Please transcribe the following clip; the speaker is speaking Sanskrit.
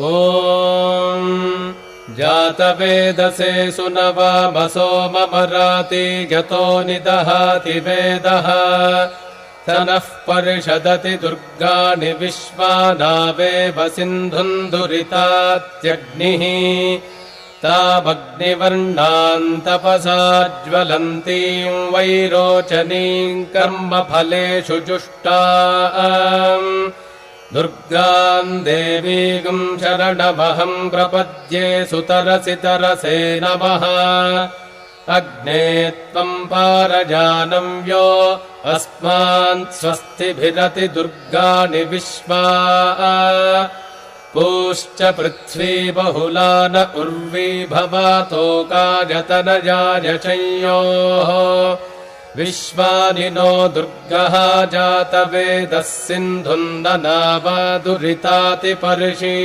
ॐ जातवेदसे सुनवामसो ममराति यतो निदहाति वेदः स नः परिषदति दुर्गाणि विश्वानावेव सिन्धुम् दुरितात्यग्निः तामग्निवर्णाम् तपसा ज्वलन्तीम् वैरोचनीम् कर्मफलेषु जुष्टाम् दुर्गाम् देवीम् शरणमहम् प्रपद्ये सुतरसि तरसे नमः अग्ने त्वम् पारजानव्यो अस्मान् स्वस्तिभिरति दुर्गाणि विश्वा पूश्च पृथ्वी बहुला न उर्वी भवातोकायतनयाय संयोः विश्वानि नो दुर्गः जातवेदः सिन्धुम् ननावा दुरिताति पर्षि।